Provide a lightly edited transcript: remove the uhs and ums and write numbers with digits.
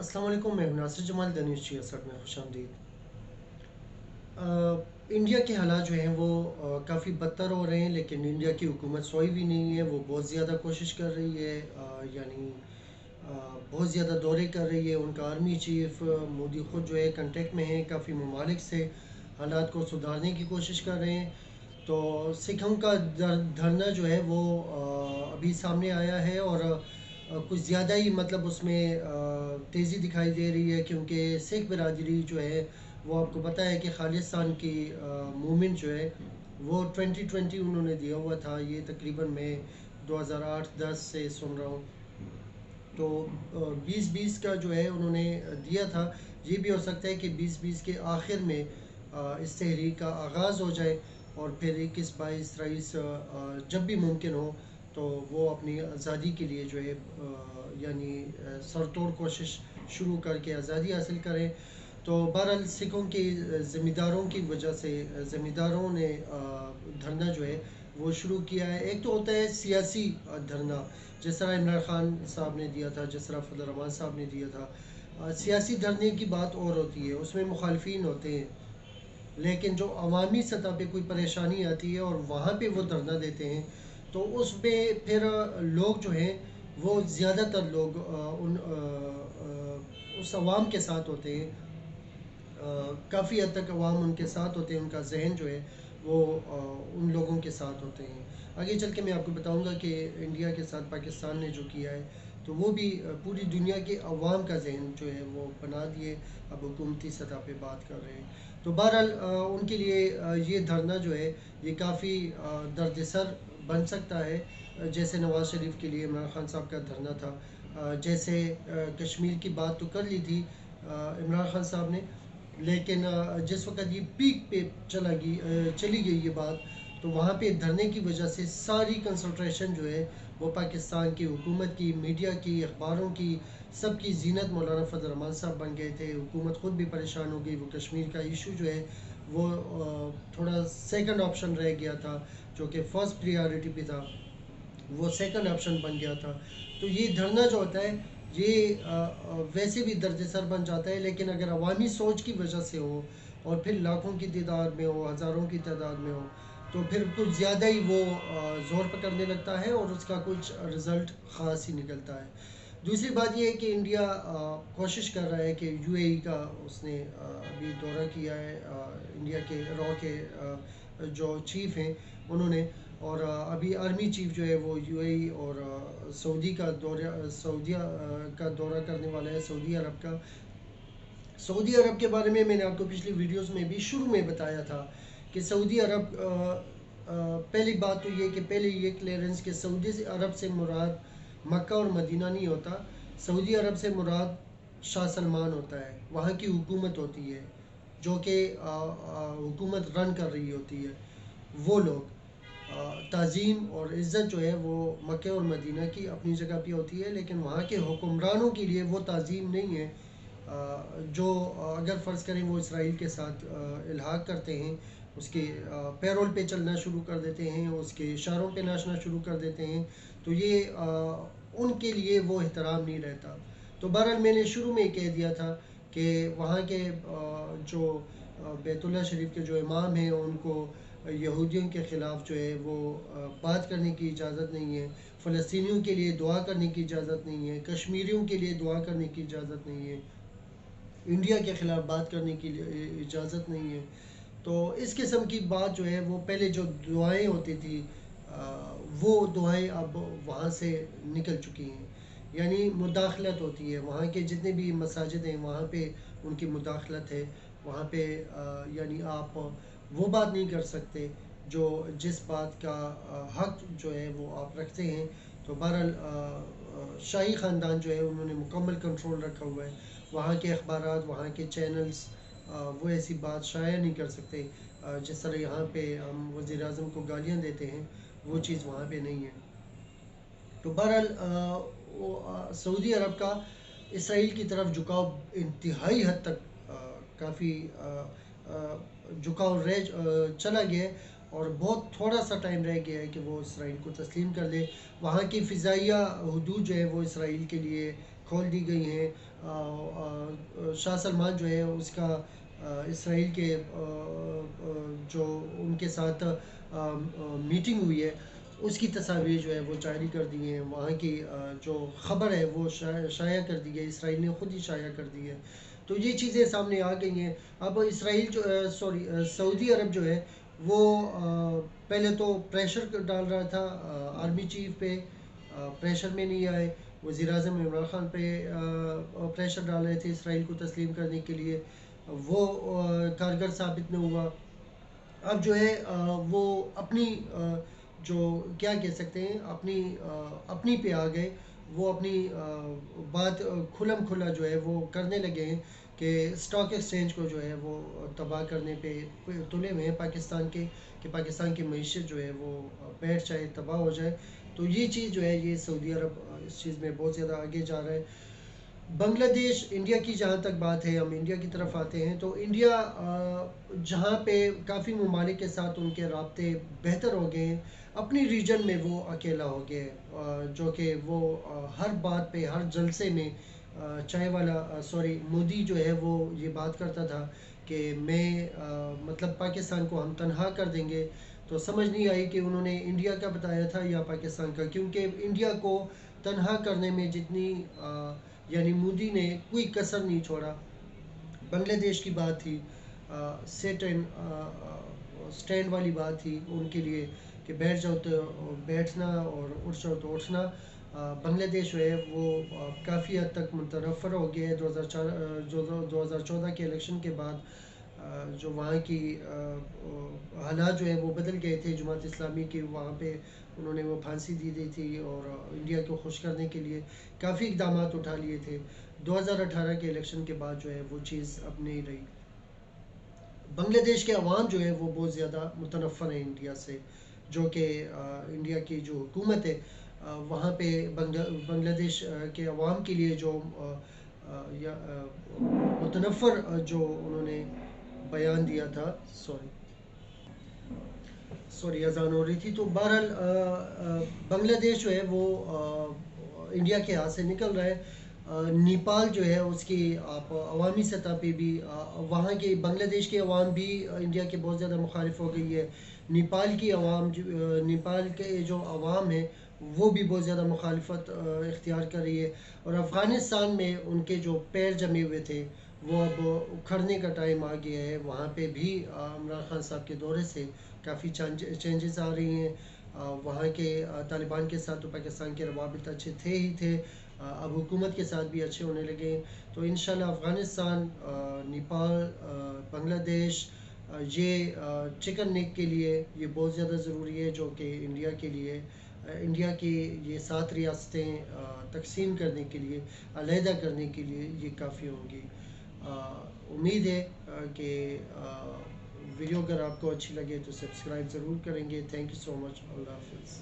अस्सलाम वालेकुम। मैं नासिर जमाल द न्यूज़ 66 में खुश आमदीद। इंडिया के हालात जो हैं वो काफ़ी बदतर हो रहे हैं, लेकिन इंडिया की हुकूमत सोई भी नहीं है। वो बहुत ज़्यादा कोशिश कर रही है, यानी बहुत ज़्यादा दौरे कर रही है। उनका आर्मी चीफ मोदी ख़ुद जो है कांटेक्ट में है काफ़ी ममालिक से, हालात को सुधारने की कोशिश कर रहे हैं। तो सिखों का धरना जो है वो अभी सामने आया है, और कुछ ज़्यादा ही मतलब उसमें तेज़ी दिखाई दे रही है, क्योंकि सिख बिरादरी जो है वो आपको पता है कि खालिस्तान की मूवमेंट जो है वो 2020 उन्होंने दिया हुआ था। ये तकरीबन मैं 2008-10 से सुन रहा हूँ। तो 2020 का जो है उन्होंने दिया था। ये भी हो सकता है कि 2020 के आखिर में इस तहरीक का आगाज़ हो जाए, और फिर 21-22-23 जब भी मुमकिन हो तो वो अपनी आज़ादी के लिए जो है यानी सरतोड़ कोशिश शुरू करके आज़ादी हासिल करें। तो बहरहाल सिखों के ज़मींदारों की वजह से ज़मींदारों ने धरना जो है वो शुरू किया है। एक तो होता है सियासी धरना, जिस तरह इमरान खान साहब ने दिया था, जिस तरह फजल रहमान साहब ने दिया था। सियासी धरने की बात और होती है, उसमें मुखालफिन होते हैं, लेकिन जो अवामी सतह पे कोई परेशानी आती है और वहाँ पे वो धरना देते हैं, तो उसमें फिर लोग जो हैं वो ज़्यादातर लोग उस अवाम के साथ होते हैं। काफ़ी हद तक अवाम उनके साथ होते हैं, उनका जहन जो है वो उन लोगों के साथ होते हैं। आगे चल के मैं आपको बताऊंगा कि इंडिया के साथ पाकिस्तान ने जो किया है, तो वो भी पूरी दुनिया के अवाम का जहन जो है वो बना दिए। अब हुकूमती सतह पे बात कर रहे हैं, तो बहरहाल उनके लिए ये धरना जो है ये काफ़ी दर्द सर बन सकता है। जैसे नवाज़ शरीफ के लिए इमरान खान साहब का धरना था, जैसे कश्मीर की बात तो कर ली थी इमरान खान साहब ने, लेकिन जिस वक्त ये पीक पे चली गई ये बात, तो वहाँ पे धरने की वजह से सारी कंसंट्रेशन जो है वो पाकिस्तान की हुकूमत की, मीडिया की, अखबारों की, सबकी जीनत मौलाना फजल रहमान साहब बन गए थे। हुकूमत ख़ुद भी परेशान हो गई। वो कश्मीर का इशू जो है वो थोड़ा सेकंड ऑप्शन रह गया था, जो कि फ़र्स्ट प्रायोरिटी पे था, वो सेकंड ऑप्शन बन गया था। तो ये धरना जो होता है ये वैसे भी दर्द सर बन जाता है, लेकिन अगर अवामी सोच की वजह से हो और फिर लाखों की तादाद में हो, हज़ारों की तादाद में हो, तो फिर कुछ ज़्यादा ही वो ज़ोर पकड़ने लगता है और उसका कुछ रिज़ल्ट ख़ास ही निकलता है। दूसरी बात ये है कि इंडिया कोशिश कर रहा है कि यूएई का उसने अभी दौरा किया है, इंडिया के रॉ के जो चीफ़ हैं उन्होंने, और अभी आर्मी चीफ जो है वो यूएई और सऊदी का दौरा करने वाला है, सऊदी अरब का। सऊदी अरब के बारे में मैंने आपको पिछली वीडियोस में भी शुरू में बताया था कि सऊदी अरब पहली बात तो ये कि पहले ये क्लियरेंस कि सऊदी अरब से मुराद मक्का और मदीना नहीं होता। सऊदी अरब से मुराद शाह सलमान होता है, वहाँ की हुकूमत होती है जो कि हुकूमत रन कर रही होती है। वो लोग ताज़ीम और इज़्ज़त जो है वो मक्के और मदीना की अपनी जगह पे होती है, लेकिन वहाँ के हुक्मरानों के लिए वो ताज़ीम नहीं है। जो अगर फ़र्ज़ करें वो इसराइल के साथ इल्हाक़ करते हैं, उसके पैरोल पे चलना शुरू कर देते हैं, उसके इशारों पे नाचना शुरू कर देते हैं, तो ये उनके लिए वो एहतराम नहीं रहता। तो बहरहाल मैंने शुरू में ही कह दिया था कि वहाँ के जो बैतुल्लाह शरीफ के जो इमाम हैं उनको यहूदियों के ख़िलाफ़ जो है वो बात करने की इजाज़त नहीं है, फ़लस्तीनियों के लिए दुआ करने की इजाज़त नहीं है, कश्मीरियों के लिए दुआ करने की इजाज़त नहीं है, इंडिया के ख़िलाफ़ बात करने की इजाज़त नहीं है। तो इस किस्म की बात जो है वो पहले जो दुआएं होती थी वो दुआएं अब वहाँ से निकल चुकी हैं, यानी मुदाखलत होती है। वहाँ के जितने भी मसाजिद हैं वहाँ पे उनकी मुदाखलत है। वहाँ पे यानी आप वो बात नहीं कर सकते जो जिस बात का हक जो है वो आप रखते हैं। तो बहरहाल शाही ख़ानदान जो है उन्होंने मुकम्मल कंट्रोल रखा हुआ है। वहाँ के अखबारात, वहाँ के चैनल्स वो ऐसी बात शाया नहीं कर सकते। जिस तरह यहाँ पे हम वज़ीर आज़म को गालियाँ देते हैं, वो चीज़ वहाँ पे नहीं है। तो बहरहाल सऊदी अरब का इसराइल की तरफ झुकाव इंतहाई हद तक काफ़ी झुकाव चला गया है। اور بہت تھوڑا سا ٹائم رہ گیا ہے کہ وہ اسرائیل کو تسلیم کر لے. وہاں کی فضائیہ حدود جو ہے وہ اسرائیل کے لیے کھول دی گئی ہیں. شاہ سلمان جو ہے اس کا اسرائیل کے جو ان کے ساتھ میٹنگ ہوئی ہے اس کی تصاویر جو ہے وہ جاری کر دی ہیں. وہاں کی جو خبر ہے وہ شائع کر دی ہے, اسرائیل نے خود ہی شائع کر دی ہے. تو یہ چیزیں سامنے آ گئی ہیں. اب اسرائیل جو سعودی عرب جو ہے وہ پہلے تو پریشر ڈال رہا تھا آرمی چیف پہ, پریشر میں نہیں آئے. وزیر اعظم عمران خان پہ پریشر ڈال رہے تھے اسرائیل کو تسلیم کرنے کے لیے, وہ کارگر ثابت نہ ہوا. اب جو ہے وہ اپنی جو کیا کہہ سکتے ہیں اپنی پہ آ گئے. وہ اپنی بات کھلم کھلا جو ہے وہ کرنے لگے ہیں کہ اسٹاک ایکسچینج کو جو ہے وہ تباہ کرنے پہ تلے ہوئے ہیں پاکستان کے, کہ پاکستان کی معیشت جو ہے وہ بیٹھ جائے, تباہ ہو جائے. تو یہ چیز جو ہے یہ سعودی عرب اس چیز میں بہت زیادہ آگے جا رہا ہے. بنگلہ دیش, انڈیا کی جہاں تک بات ہے, ہم انڈیا کی طرف آتے ہیں تو انڈیا جہاں پہ کافی ممالک کے ساتھ ان کے رابطے بہتر ہو گئے ہیں, اپنی ریجن میں وہ اکیلا ہو گئے, جو کہ وہ ہر بات پہ ہر جلسے میں چائے والا مودی جو ہے وہ یہ بات کرتا تھا کہ میں مطلب پاکستان کو ہم تنہا کر دیں گے. تو سمجھ نہیں آئی کہ انہوں نے انڈیا کا بتایا تھا یا پاکستان کا, کیونکہ انڈیا کو تنہا کرنے میں جتنی یعنی مودی نے کوئی کسر نہیں چھوڑا. بنگلہ دیش کی بات تھی, سٹینڈ والی بات تھی ان کے لیے کہ بیٹھ جاؤ تو بیٹھنا اور اٹھ جاؤ تو اٹھنا. بنگلہ دیش جو ہے وہ کافی حد تک متنفر ہو گیا ہے 2014 کے الیکشن کے بعد. جو وہاں کی حالات جو ہے وہ بدل گئے تھے. جماعت اسلامی کی وہاں پہ انہوں نے وہ پھانسی دی تھی اور انڈیا کو خوش کرنے کے لیے کافی اقدامات اٹھا لیے تھے. 2018 کے الیکشن کے بعد جو ہے وہ چیز اب نہیں رہی. بنگلہ دیش کے عوام جو ہے وہ بہت زیادہ متنفر ہیں انڈیا سے, جو کہ انڈیا کی جو حکومت ہے وہاں پہ بنگلہ دیش کے عوام کے لیے جو متنفر جو انہوں نے بیان دیا تھا. سوری اذان ہو رہی تھی. تو بہرحال بنگلہ دیش جو ہے وہ انڈیا کے ہاتھ سے نکل رہا ہے. نیپال جو ہے اس کی آپ عوامی سطح پہ بھی وہاں کے بنگلہ دیش کے عوام بھی انڈیا کے بہت زیادہ مخالف ہو گئی ہے. نیپال کی عوام نیپال کے جو عوام ہے وہ بھی بہت زیادہ مخالفت اختیار کر رہی ہے. اور افغانستان میں ان کے جو پیر جمے ہوئے تھے وہ اب اکھڑنے کا ٹائم آ گیا ہے. وہاں پہ بھی عمران خان صاحب کے دورے سے کافی چینجز آ رہی ہیں. وہاں کے طالبان کے ساتھ تو پاکستان کے روابط اچھے تھے ہی تھے, اب حکومت کے ساتھ بھی اچھے ہونے لگے ہیں. تو انشاءاللہ افغانستان, نیپال, بنگلہ دیش یہ چکن نیک کے لیے یہ بہت زیادہ ضروری ہے, جو کہ انڈیا کے لیے انڈیا کی یہ 7 ریاستیں تقسیم کرنے کے لیے, علیحدہ کرنے کے لیے یہ کافی ہوں گی. امید ہے کہ ویڈیو اگر آپ کو اچھی لگے تو سبسکرائب ضرور کریں گے. تھینک یو سو مچ. اللہ حافظ.